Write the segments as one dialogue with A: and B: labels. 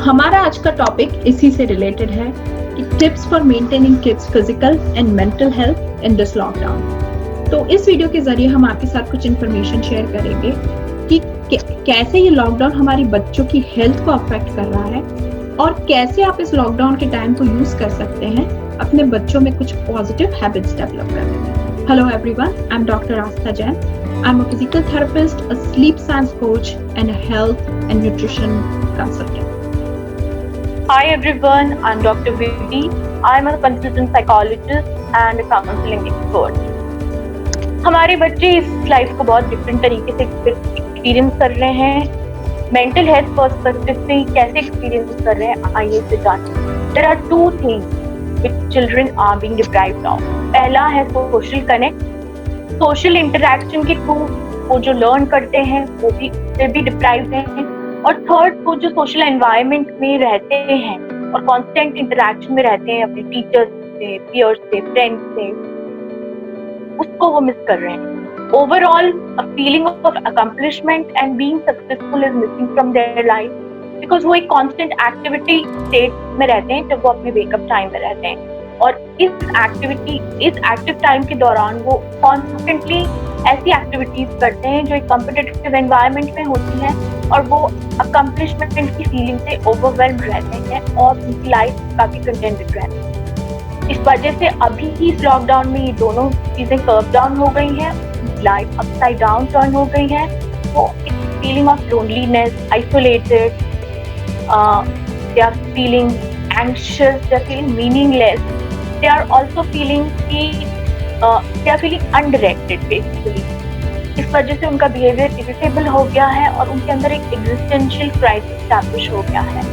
A: हमारा आज का टॉपिक इसी से रिलेटेड है कि tips for maintaining kids physical and mental health in this lockdown. तो इस वीडियो के जरिए हम आपके साथ कुछ इन्फॉर्मेशन शेयर करेंगे कि कैसे ये लॉकडाउन हमारी बच्चों की हेल्थ को अफेक्ट कर रहा है और कैसे आप इस लॉकडाउन के टाइम को यूज कर सकते हैं अपने बच्चों में कुछ पॉजिटिव हैबिट्स डेवलप करने में। Hello everyone, I am doctor Aastha Jain. I'm a physical therapist, a sleep science coach, and a health and nutrition consultant.
B: Hi everyone, I'm Dr. Vivi. I'm a consultant psychologist and a counseling expert. हमारे बच्चे इस life को बहुत different तरीके से experience कर रहे हैं। मेंटल हेल्थ पर्सपेक्टिव से कैसे एक्सपीरियंस कर रहे हैं, आइए इसे जानते हैं। There are two things which children are being deprived of. पहला है सोशल कनेक्ट। सोशल इंटरैक्शन के थ्रू वो जो लर्न करते हैं वो भी उससे भी डिप्राइव्ड हैं। और थर्ड, वो जो सोशल एनवायरनमेंट में रहते हैं और कांस्टेंट इंटरैक्शन में रहते हैं अपने टीचर्स से, पीयर्स से, फ्रेंड्स से, उसको वो मिस कर रहे हैं। Overall a feeling of accomplishment and being successful is missing from their life, because वो एक कांस्टेंट एक्टिविटी स्टेट में रहते हैं जब वो अपने वेकअप टाइम में रहते हैं। और इस एक्टिव टाइम के दौरान वो कॉन्स्टेंटली ऐसी एक्टिविटीज करते हैं जो एक कॉम्पिटिटिव एनवायरनमेंट में होती हैं और वो अकम्प्लिशमेंट की फीलिंग से ओवरवेल्म्ड रहते हैं और उनकी लाइफ काफी कंटेंटेड रहती है। इस वजह से अभी इस लॉकडाउन में ये दोनों चीजें कर्व डाउन हो गई हैं, लाइफ अपसाइड डाउन टर्न हो गई है। वो एक feeling of loneliness, isolated, they are feeling anxious, they are feeling meaningless, they are also feeling they are feeling undirected basically। इस वजह से उनका बिहेवियर इरिटेबल हो गया है और उनके अंदर एक एग्जिस्टेंशियल क्राइसिस एस्टैब्लिश हो गया है।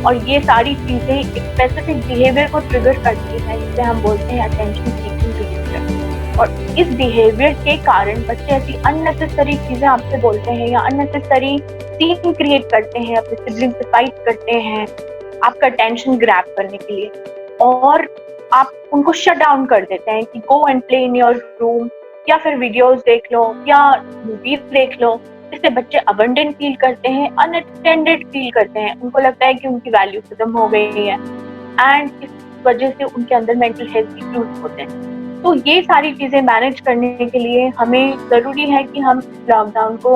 B: और ये सारी चीजें एक स्पेसिफिक बिहेवियर को ट्रिगर करती हैं जिसे हम बोलते हैं अटेंशन सीकिंग बिहेवियर। और इस बिहेवियर के कारण बच्चे ऐसी अननेसेसरी चीजें आपसे बोलते हैं या अननेसेसरी सीन क्रिएट करते हैं, अपने सिबलिंग से फाइट करते हैं आपका अटेंशन ग्रैब करने के लिए, और आप उनको शट डाउन कर देते हैं कि go and play in your room, या फिर वीडियोस देख लो या मूवीज देख लो। इससे बच्चे अबंडेंट फील करते हैं, अनअटेंडेड फील करते हैं, उनको लगता है कि उनकी वैल्यू खत्म हो गई है एंड इस वजह से उनके अंदर मेंटल हेल्थ इश्यूज होते हैं। तो ये सारी चीजें मैनेज करने के लिए हमें जरूरी है कि हम लॉकडाउन को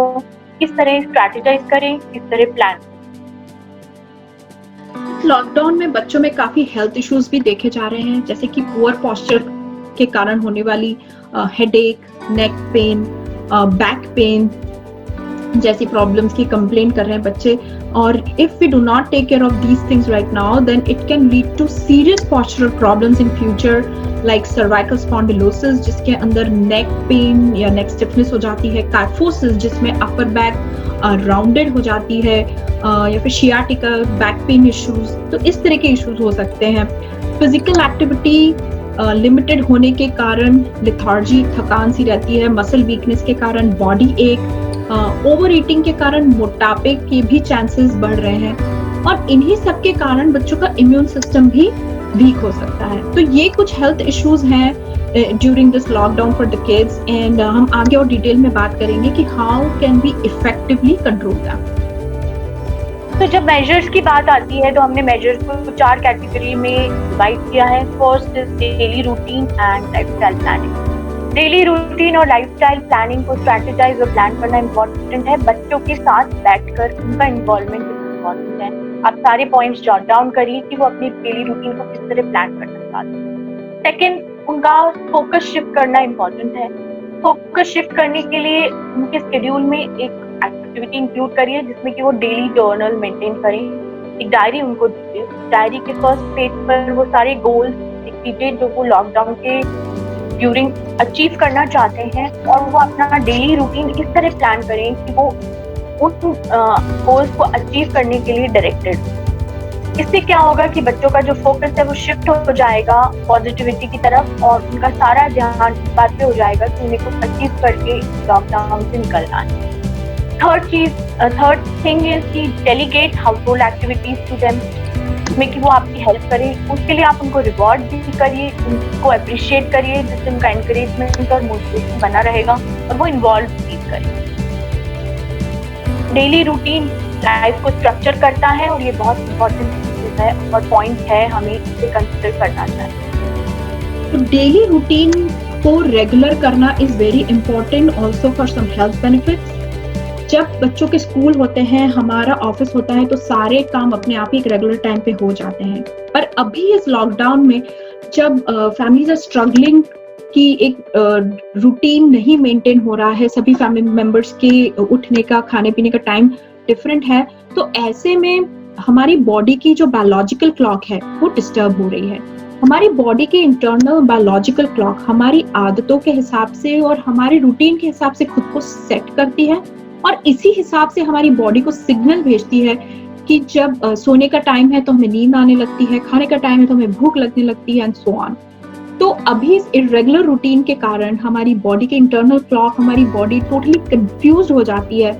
B: किस तरह स्ट्रैटेजाइज करें, किस तरह प्लान।
A: लॉकडाउन में बच्चों में काफी हेल्थ इश्यूज भी देखे जा रहे हैं, जैसे कि पुअर पोस्चर के कारण होने वाली headache, neck pain, back pain जैसी प्रॉब्लम्स की कंप्लेन कर रहे हैं बच्चे। और if we do not take care of these things right now, then it can lead to serious postural problems in future, like cervical spondylosis जिसके अंदर neck pain या नेक स्टिफनेस हो जाती है, काइफोसिस जिसमें अपर बैक राउंडेड हो जाती है, या फिर शियाटिका बैक पेन इश्यूज। तो इस तरह के इश्यूज हो सकते हैं। फिजिकल एक्टिविटी लिमिटेड होने के कारण लेथार्जी, थकान सी रहती है, मसल वीकनेस के कारण बॉडी एक, ओवर ईटिंग के कारण मोटापे के भी चांसेस बढ़ रहे हैं और इन्हीं सब के कारण बच्चों का इम्यून सिस्टम भी वीक हो सकता है। तो ये कुछ हेल्थ इश्यूज हैं during this lockdown for the kids, and हम आगे और डिटेल में बात करेंगे कि how can be effectively control them.
B: तो जब मेजर्स की बात आती है तो हमने मेजर्स को 4 कैटेगरी में डिवाइड किया है। First is daily routine and lifestyle planning. Daily routine और लाइफस्टाइल प्लानिंग को स्ट्रैटेजाइज और प्लान करना इम्पोर्टेंट है। बच्चों के साथ बैठकर उनका इन्वॉल्वमेंट इम्पोर्टेंट है। आप सारे पॉइंट्स जॉट डाउन करिए कि वो अपनी डेली रूटीन को किस तरह प्लान करना चाहते हैं। सेकेंड, उनका फोकस शिफ्ट करना इम्पोर्टेंट है। फोकस शिफ्ट करने के लिए उनके शेड्यूल में एक एक्टिविटी इंक्लूड करिए जिसमें कि वो डेली जर्नल मेंटेन करें। एक डायरी उनको दीजिए। डायरी के फर्स्ट पेज पर वो सारे गोल्स लिख दीजिए जो वो लॉकडाउन के ड्यूरिंग अचीव करना चाहते हैं, और वो अपना डेली रूटीन इस तरह प्लान करें कि वो उन गोल्स को अचीव करने के लिए डायरेक्टेड। इससे क्या होगा कि बच्चों का जो फोकस है वो शिफ्ट हो जाएगा पॉजिटिविटी की तरफ और उनका सारा ध्यान इस बात पे हो जाएगा कि उन्हें कुछ अचीव करके लॉकडाउन से निकलना है। थर्ड थिंग इज कि delegate household activities to them, जिसमें कि वो आपकी हेल्प करें। उसके लिए आप उनको रिवॉर्ड भी करिए, उनको अप्रिशिएट करिए, जिससे उनका एनकरेजमेंट और मोटिवेशन बना रहेगा और वो इन्वॉल्व फील करें। डेली रूटीन लाइफ को स्ट्रक्चर करता है, और ये बहुत इम्पोर्टेंट है और पॉइंट है, हमें इसे कंसिडर करना चाहिए।
A: तो डेली रूटीन को रेगुलर करना is very important also for some health benefits. जब बच्चों के स्कूल होते हैं, हमारा ऑफिस होता है, तो सारे काम अपने आप ही एक रेगुलर टाइम पे हो जाते हैं। पर अभी इस लॉकडाउन में जब फैमिलीज आर स्ट्रगलिंग कि एक रूटीन नहीं मेंटेन हो रहा है, सभी फैमिली मेंबर्स के उठने का, खाने पीने का टाइम डिफरेंट है, तो ऐसे में हमारी बॉडी की जो बायोलॉजिकल क्लॉक है वो डिस्टर्ब हो रही है। हमारी बॉडी की इंटरनल बायोलॉजिकल क्लॉक हमारी आदतों के हिसाब से और हमारी रूटीन के हिसाब से खुद को सेट करती है, और इसी हिसाब से हमारी बॉडी को सिग्नल भेजती है कि जब सोने का टाइम है तो हमें नींद आने लगती है, खाने का टाइम है तो हमें भूख लगने लगती है, एंड सो ऑन। तो अभी इस इरेगुलर रूटीन के कारण हमारी बॉडी के इंटरनल क्लॉक, हमारी बॉडी टोटली कंफ्यूज हो जाती है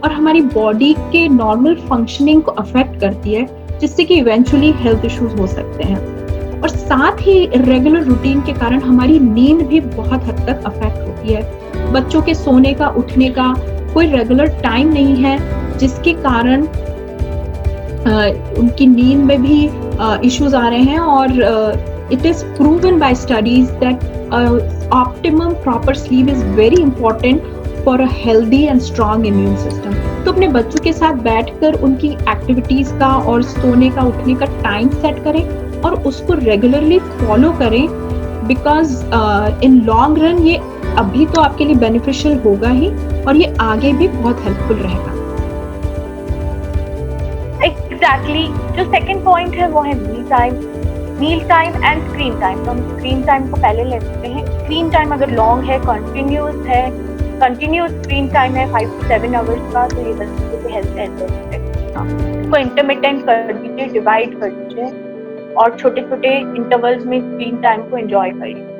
A: और हमारी बॉडी के नॉर्मल फंक्शनिंग को अफेक्ट करती है, जिससे कि इवेंचुअली हेल्थ इश्यूज हो सकते हैं। और साथ ही इरेगुलर रूटीन के कारण हमारी नींद भी बहुत हद तक अफेक्ट होती है। बच्चों के सोने का, उठने का कोई रेगुलर टाइम नहीं है, जिसके कारण उनकी नींद में भी इश्यूज आ रहे हैं। और it is proven by studies that optimum proper sleep is very important for a healthy and strong immune system. तो अपने बच्चों के साथ बैठकर उनकी एक्टिविटीज का और सोने का, उठने का टाइम सेट करें और उसको रेगुलरली फॉलो करें, बिकॉज इन लॉन्ग रन ये अभी तो आपके लिए बेनिफिशियल होगा ही, और ये आगे भी बहुत हेल्पफुल रहेगा।
B: एग्जैक्टली। जो सेकंड पॉइंट है वो है meal time and screen time. तो हम स्क्रीन टाइम को पहले लेते हैं। स्क्रीन टाइम अगर लॉन्ग है, कंटिन्यूस स्क्रीन टाइम है 5 to 7 आवर्स का, तो ये बच्चे के हेल्थ इसको इंटरमिटेंट कर दीजिए, डिवाइड कर दीजिए और छोटे छोटे इंटरवल्स में स्क्रीन टाइम को एंजॉय करिए।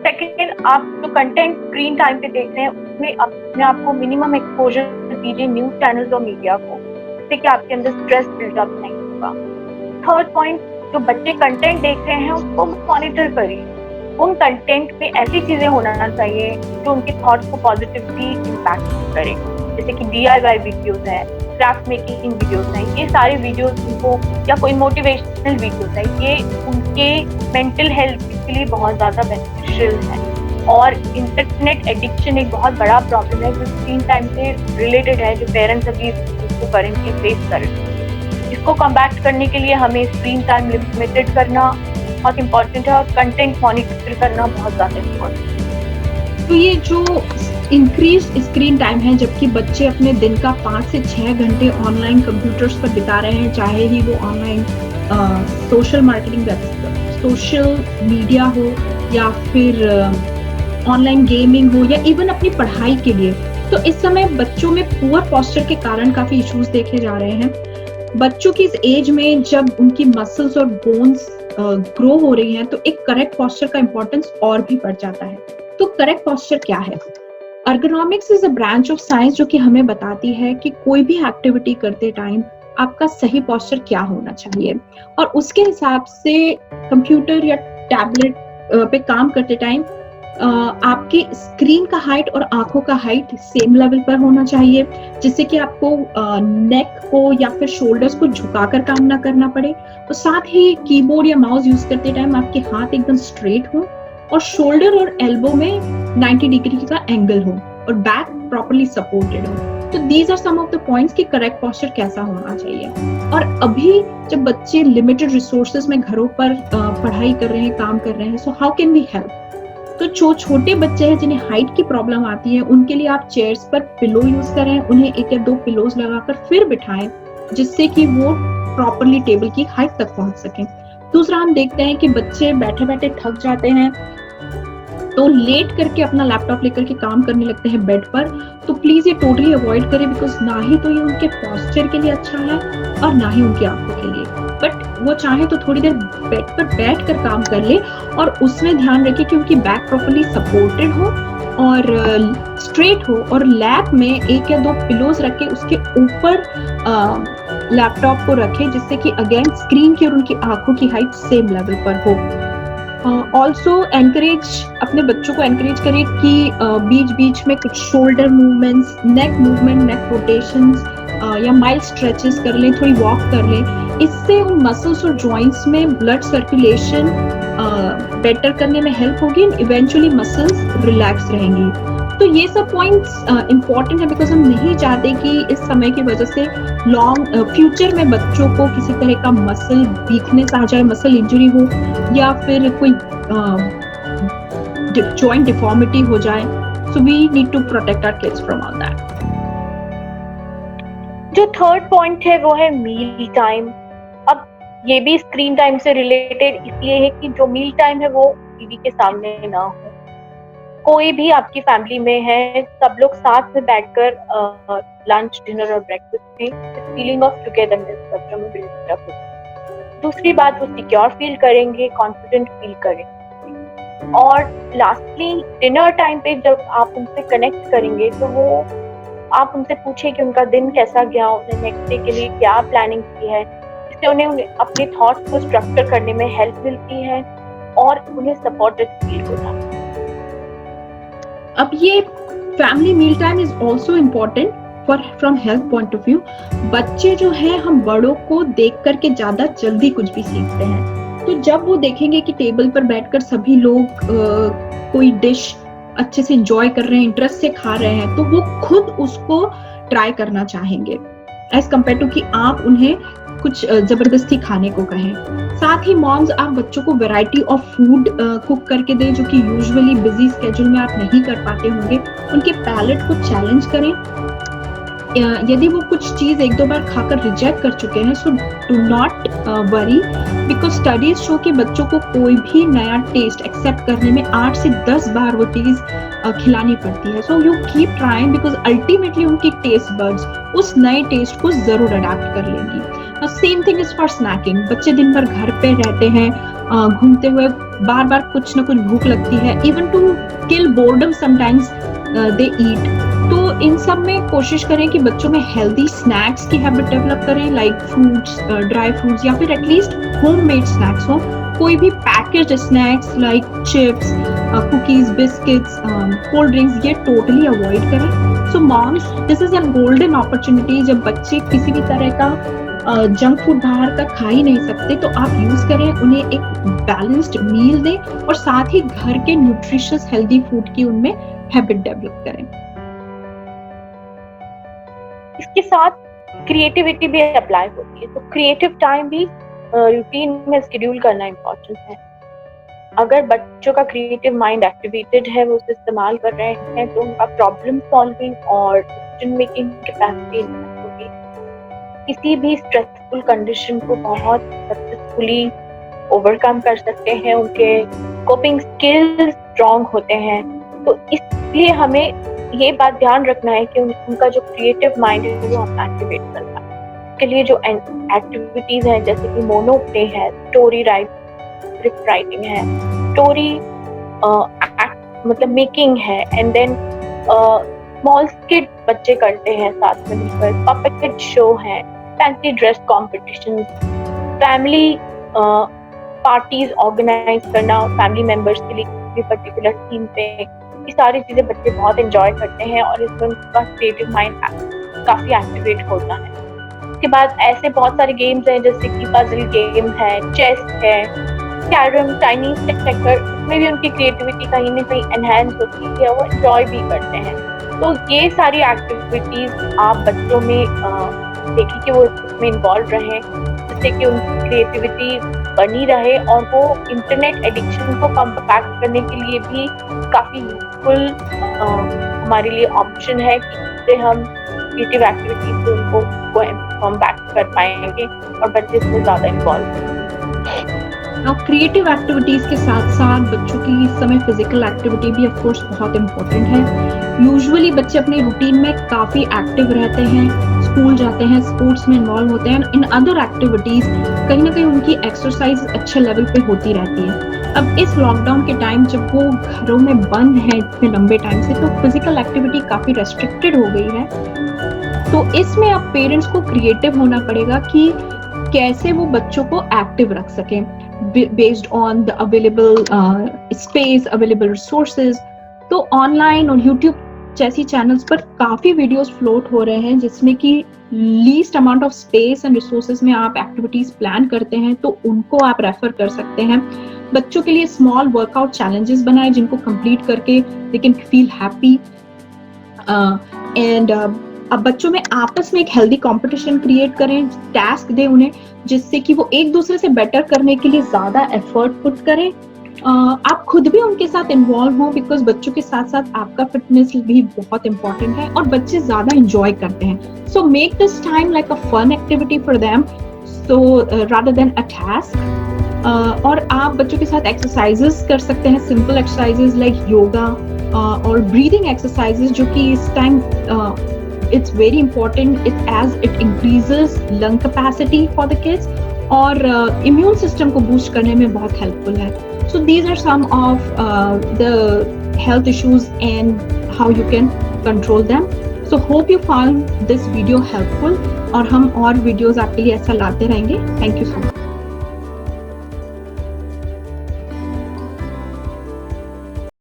B: सेकेंड, आप जो कंटेंट स्क्रीन टाइम पे देख रहे हैं उसमें अपने आप को मिनिमम एक्सपोजर दीजिए न्यूज चैनल्स और मीडिया को, जिससे कि आपके अंदर स्ट्रेस बिल्डअप नहीं होगा। थर्ड पॉइंट, जो बच्चे कंटेंट देख रहे हैं उसको मॉनिटर करिए। उन कंटेंट में ऐसी चीजें होना चाहिए जो उनके थॉट्स को पॉजिटिवली इम्पैक्ट करे, जैसे कि DIY वीडियोस है, क्राफ्ट मेकिंग वीडियोस हैं। ये सारे वीडियोस उनको, या कोई मोटिवेशनल वीडियोस है, ये उनके मेंटल हेल्थ के लिए बहुत ज़्यादा बेनिफिशियल है। और इंटरनेट एडिक्शन एक बहुत बड़ा प्रॉब्लम है जो स्क्रीन टाइम से रिलेटेड है, जो पेरेंट्स अभी इसको करेंगे फेस करें। इसको कॉम्बैक्ट करने के लिए हमें स्क्रीन टाइम लिमिटेड करना बहुत इम्पोर्टेंट है, और कंटेंट मॉनिटर करना बहुत ज़्यादा इम्पोर्टेंट है।
A: तो ये जो इंक्रीज स्क्रीन टाइम है, जबकि बच्चे अपने दिन का 5 से 6 घंटे ऑनलाइन कंप्यूटर्स पर बिता रहे हैं, चाहे ही वो online social marketing, social media हो या फिर ऑनलाइन गेमिंग हो या इवन अपनी पढ़ाई के लिए। तो इस समय बच्चों में पुअर पोस्चर के कारण काफी इश्यूज देखे जा रहे हैं। बच्चों की इस एज में जब उनकी मसल्स और बोन्स ग्रो हो रही हैं, तो एक करेक्ट पोस्चर का इंपॉर्टेंस और भी बढ़ जाता है। तो करेक्ट पोस्चर क्या है? Ergonomics is a branch of science जो कि हमें बताती है कि कोई भी एक्टिविटी करते टाइम आपका सही पोस्चर क्या होना चाहिए, और उसके हिसाब से कंप्यूटर या टैबलेट पे काम करते टाइम आपकी स्क्रीन का हाइट और आंखों का हाइट सेम लेवल पर होना चाहिए, जिससे कि आपको नेक को या फिर शोल्डर्स को झुकाकर काम ना करना पड़े। तो साथ ही कीबोर्ड या माउस यूज करते टाइम आपके हाथ एकदम स्ट्रेट हो और शोल्डर और एल्बो में 90 डिग्री का एंगल हो और बैक प्रॉपर्ली सपोर्टेड हो। तो these are some of the points कि करेक्ट पोस्चर कैसा होना चाहिए। और अभी जब बच्चे लिमिटेड रिसोर्सेज में घरों पर पढ़ाई कर रहे हैं, काम कर रहे हैं, so how can we help? तो जो छोटे बच्चे हैं जिन्हें हाइट की प्रॉब्लम आती है, उनके लिए आप चेयर्स पर पिलो यूज करें, उन्हें 1 या 2 पिलोज लगाकर फिर बिठाएं, जिससे कि वो प्रॉपर्ली टेबल की हाइट तक पहुंच सकें। दूसरा, हम देखते हैं कि बच्चे बैठे बैठे थक जाते हैं तो लेट करके अपना लैपटॉप लेकर के काम करने लगते हैं बेड पर। तो प्लीज ये टोटली अवॉइड करें, बिकॉज ना ही तो ये उनके पोस्चर के लिए अच्छा है और ना ही उनकी आंखों के लिए। बट वो चाहे तो थोड़ी देर बेड पर बैठ कर काम कर ले और उसमें ध्यान रखें कि उनकी बैक प्रॉपर्ली सपोर्टेड हो और स्ट्रेट हो, और लैप में 1 या 2 पिलोज रख के उसके ऊपर लैपटॉप को रखें, जिससे कि अगेन स्क्रीन की और उनकी आंखों की हाइट सेम लेवल पर हो। ऑल्सो अपने बच्चों को एनकरेज करें कि बीच बीच में कुछ शोल्डर मूवमेंट्स, नेक मूवमेंट, नेक रोटेशंस या माइल्ड स्ट्रेचेस कर लें, थोड़ी वॉक कर लें, इससे उन मसल्स और जॉइंट्स में ब्लड सर्कुलेशन बेटर करने में हेल्प होगी एंड इवेंचुअली मसल्स रिलैक्स रहेंगी। तो ये सब पॉइंट्स इम्पॉर्टेंट है बिकॉज हम नहीं चाहते कि इस समय की वजह से लॉन्ग फ्यूचर में बच्चों को किसी तरह का मसल वीकनेस आ जाए, मसल इंजरी हो या फिर कोई जॉइंट डिफॉर्मिटी हो जाए। So we need to protect our kids from all that.
B: जो थर्ड पॉइंट है वो है मील टाइम। अब ये भी स्क्रीन टाइम से रिलेटेड इसलिए है कि जो मील टाइम है वो टीवी के सामने ना हो। कोई भी आपकी फैमिली में है, सब लोग साथ में बैठकर लंच, डिनर और ब्रेकफास्ट में फीलिंग ऑफ टुगेदरनेस बच्चों में बिल्ड अप होगी। दूसरी बात, वो सिक्योर फील करेंगे, कॉन्फिडेंट फील करेंगे। और लास्टली डिनर टाइम पे जब आप उनसे कनेक्ट करेंगे तो वो आप उनसे पूछे कि उनका दिन कैसा गया, उन्हें नेक्स्ट डे के लिए क्या प्लानिंग की है। इससे उन्हें अपने थॉट्स को स्ट्रक्चर करने में हेल्प मिलती है और उन्हें सपोर्टेड फील होता है।
A: अब ये family meal time is also important for from health point of view. बच्चे जो है हम बड़ों को देख करके ज्यादा जल्दी कुछ भी सीखते हैं। तो जब वो देखेंगे कि टेबल पर बैठकर सभी लोग कोई डिश अच्छे से एंजॉय कर रहे हैं, इंटरेस्ट से खा रहे हैं, तो वो खुद उसको ट्राई करना चाहेंगे एज कम्पेयर टू कि आप उन्हें कुछ जबरदस्ती खाने को कहें। साथ ही मॉम्स, आप बच्चों को वैरायटी ऑफ फूड कुक करके दें जो कि यूजुअली बिजी स्केड्यूल में आप नहीं कर पाते होंगे। उनके पैलेट को चैलेंज करें। यदि वो कुछ चीज एक दो बार खाकर रिजेक्ट कर चुके हैं, so do not worry because studies show कि बच्चों को कोई भी नया टेस्ट एक्सेप्ट करने में 8 से 10 बार वो चीज खिलानी पड़ती है। So you keep trying because ultimately उनकी टेस्ट बड्स उस नए टेस्ट को जरूर अडैप्ट कर लेंगी। Same thing is for snacking. बच्चे दिन भर घर पे रहते हैं, घूमते हुए बार बार कुछ ना कुछ भूख लगती है। Even to kill boredom sometimes they eat. तो इन सब में कोशिश करें कि बच्चों में हेल्दी स्नैक्स की हैबिट डेवलप करें, लाइक फ्रूट्स, ड्राई फ्रूट्स या फिर एटलीस्ट होममेड स्नैक्स हो। कोई भी packaged snacks like chips, cookies, biscuits, cold drinks, ये टोटली अवॉइड करें। So moms, this is a golden opportunity. जब बच्चे किसी भी तरह का जंक फूड बाहर का खा ही नहीं सकते तो आप यूज करें, उन्हें एक बैलेंस्ड मील दें और साथ ही घर के न्यूट्रिशियस हेल्दी फूड की उनमें हैबिट डेवलप करें।
B: इसके साथ क्रिएटिविटी भी अप्लाई होती है। तो क्रिएटिव टाइम भी रूटीन में शेड्यूल करना इम्पोर्टेंट है। अगर बच्चों का क्रिएटिव माइंड एक्टिवेटेड है, वो उसे इस्तेमाल कर रहे हैं, तो उनका प्रॉब्लम सॉल्विंग और डिसीजन मेकिंग कैपेसिटी होगी। किसी भी स्ट्रेसफुल कंडीशन को बहुत सक्सेसफुली ओवरकम कर सकते हैं। उनके कोपिंग स्किल्स स्ट्रॉन्ग होते हैं। तो इसलिए हमें ये बात ध्यान रखना है कि उनका जो क्रिएटिव माइंड है वो हम एक्टिवेट करना है। उसके लिए जो एक्टिविटीज हैं जैसे कि मोनो प्ले है, स्टोरी स्क्रिप्ट राइटिंग है, स्टोरी मतलब मेकिंग है, एंड देन स्मॉल स्किट बच्चे करते हैं साथ में मिलकर, पपेट शो है, fancy dress competition, family parties organise करना फैमिली मेंबर्स के लिए पर्टिकुलर थीम पे। ये सारी चीजें बच्चे बहुत एंजॉय करते हैं और इसमें उनका क्रिएटिव माइंड काफी एक्टिवेट होता है। उसके बाद ऐसे बहुत सारे गेम्स हैं जैसे कि पजल गेम है, चेस है, कैरम, चाइनीज चेकर, इसमें भी उनकी क्रिएटिविटी कहीं ना कहीं एनहांस होती है, वो एंजॉय भी करते हैं। तो ये सारी एक्टिविटीज आप बच्चों में देखें कि वो इसमें इन्वॉल्व रहें, जिससे कि उनकी क्रिएटिविटी बनी रहे और वो इंटरनेट एडिक्शन को कम्बैट करने के लिए भी काफ़ी यूजफुल हमारे लिए ऑप्शन है कि इससे हम क्रिएटिव एक्टिविटीज से उनको कम्बैट कर पाएंगे और बच्चे इसमें ज़्यादा इन्वॉल्व।
A: क्रिएटिव एक्टिविटीज के साथ साथ बच्चों की इस समय फिजिकल एक्टिविटी भी ऑफ कोर्स बहुत इम्पोर्टेंट है। यूजुअली बच्चे अपने रूटीन में काफ़ी एक्टिव रहते हैं, स्कूल जाते हैं, स्पोर्ट्स में इन्वॉल्व होते हैं, इन अदर एक्टिविटीज कहीं ना कहीं उनकी एक्सरसाइज अच्छे लेवल पे होती रहती है। अब इस लॉकडाउन के टाइम जब वो घरों में बंद है इतने लंबे टाइम से, तो फिजिकल एक्टिविटी काफ़ी रेस्ट्रिक्टेड हो गई है। तो इसमें अब पेरेंट्स को क्रिएटिव होना पड़ेगा कि कैसे वो बच्चों को एक्टिव रख सकें based on the available space, available resources. तो ऑनलाइन और यूट्यूब जैसी चैनल्स पर काफी वीडियोस फ्लोट हो रहे हैं जिसमें कि least amount of space and resources में आप एक्टिविटीज प्लान करते हैं, तो उनको आप रेफर कर सकते हैं। बच्चों के लिए स्मॉल वर्कआउट चैलेंजेस बनाएं जिनको कंप्लीट करके they can feel happy. And अब बच्चों में आपस में एक हेल्दी कंपटीशन क्रिएट करें, टास्क दें उन्हें जिससे कि वो एक दूसरे से बेटर करने के लिए ज्यादा एफर्ट पुट करें। आप खुद भी उनके साथ इन्वॉल्व हो, बिकॉज बच्चों के साथ साथ आपका फिटनेस भी बहुत इंपॉर्टेंट है और बच्चे ज्यादा इंजॉय करते हैं। So make this time like a fun activity for them, so rather than a task. और आप बच्चों के साथ एक्सरसाइजेस कर सकते हैं, सिंपल एक्सरसाइजेस लाइक योगा और ब्रीदिंग एक्सरसाइजेस, जो कि इस time it's very important as it increases lung capacity for the kids और immune system को boost करने में बहुत helpful है। So these are some of the health issues and how you can control them. So hope you found this video helpful और हम और videos आपके लिए ऐसा लाते रहेंगे। Thank you so much.